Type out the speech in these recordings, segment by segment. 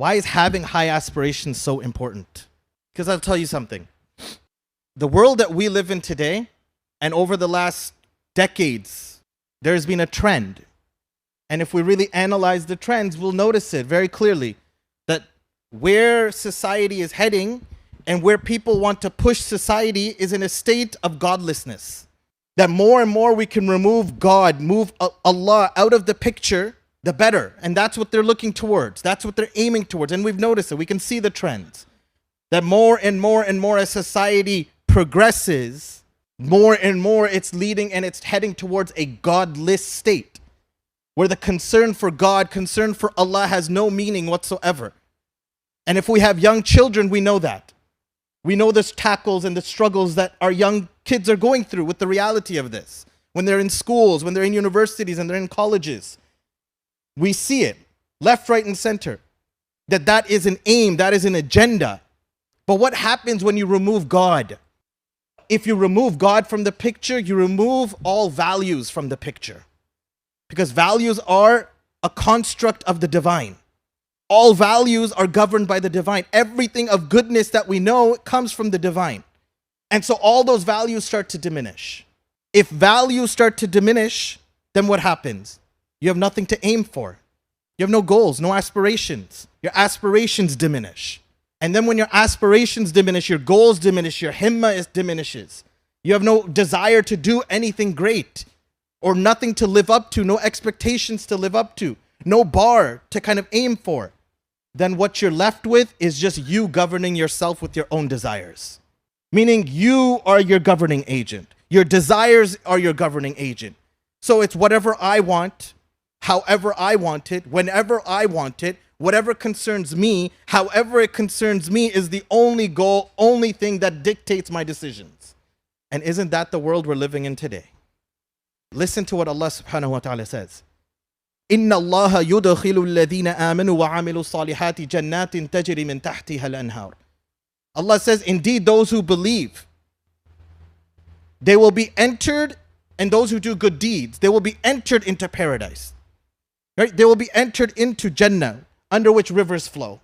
Why is having high aspirations so important? Because I'll tell you something. The world that we live in today, and over the last decades, there's been a trend. And if we really analyze the trends, we'll notice it very clearly that where society is heading and where people want to push society is in a state of godlessness. That more and more we can remove God, move Allah out of the picture, the better. And that's what they're looking towards. That's what they're aiming towards. And we've noticed it. We can see the trends. That more and more and more as society progresses, more and more it's leading and it's heading towards a godless state. Where the concern for God, concern for Allah has no meaning whatsoever. And if we have young children, we know that. We know the tackles and the struggles that our young kids are going through with the reality of this. When they're in schools, when they're in universities, and they're in colleges. We see it, left, right, and center. That is an aim, that is an agenda. But what happens when you remove God? If you remove God from the picture, you remove all values from the picture. Because values are a construct of the divine. All values are governed by the divine. Everything of goodness that we know comes from the divine. And so all those values start to diminish. If values start to diminish, then what happens? You have nothing to aim for. You have no goals, no aspirations. Your aspirations diminish. And then when your aspirations diminish, your goals diminish, your himma diminishes. You have no desire to do anything great or nothing to live up to, no expectations to live up to, no bar to kind of aim for. Then what you're left with is just you governing yourself with your own desires. Meaning you are your governing agent. Your desires are your governing agent. So it's whatever I want, however I want it, whenever I want it, whatever concerns me, however it concerns me is the only goal, only thing that dictates my decisions. And isn't that the world we're living in today? Listen to what Allah subhanahu wa ta'ala says. إِنَّ اللَّهَ يُدْخِلُ الَّذِينَ آمَنُوا وَعَمِلُوا الصَّالِحَاتِ جَنَّاتٍ تَجْرِي مِنْ تَحْتِهَا الْأَنْهَارُ. Allah says, indeed those who believe, they will be entered, and those who do good deeds, they will be entered into paradise. Right? They will be entered into Jannah, under which rivers flow.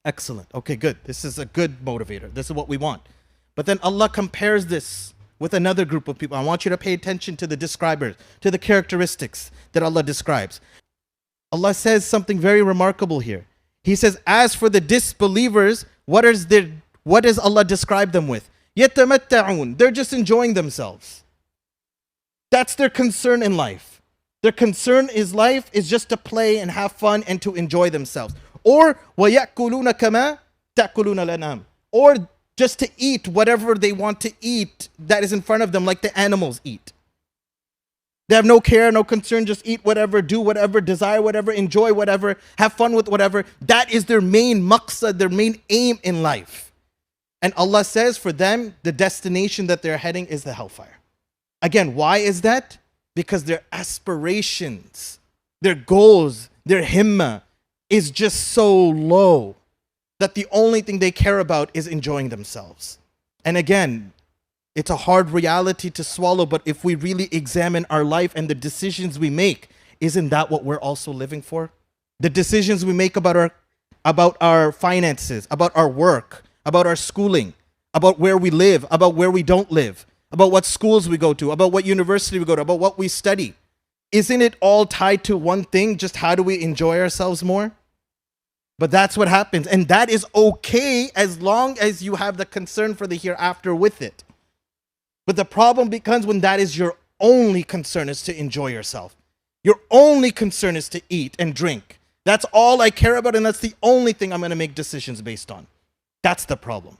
Excellent. Okay, good. This is a good motivator. This is what we want. But then Allah compares this with another group of people. I want you to pay attention to the describers, to the characteristics that Allah describes. Allah says something very remarkable here. He says, as for the disbelievers, what does Allah describe them with? يَتَمَتَّعُونَ. They're just enjoying themselves. That's their concern in life. Their concern is life is just to play and have fun and to enjoy themselves. Or وَيَأْكُلُونَ كَمَا تَأْكُلُونَ الْأَنْعَامُ. Or just to eat whatever they want to eat that is in front of them, like the animals eat. They have no care, no concern, just eat whatever, do whatever, desire whatever, enjoy whatever, have fun with whatever. That is their main maqsad, their main aim in life. And Allah says for them, the destination that they're heading is the hellfire. Again, why is that? Because their aspirations, their goals, their himma is just so low that the only thing they care about is enjoying themselves. And again, it's a hard reality to swallow, but if we really examine our life and the decisions we make, isn't that what we're also living for? The decisions we make about our finances, about our work, about our schooling, about where we live, about where we don't live, about what schools we go to, about what university we go to, about what we study. Isn't it all tied to one thing? Just how do we enjoy ourselves more? But that's what happens. And that is okay as long as you have the concern for the hereafter with it. But the problem becomes when that is your only concern is to enjoy yourself. Your only concern is to eat and drink. That's all I care about, and that's the only thing I'm going to make decisions based on. That's the problem.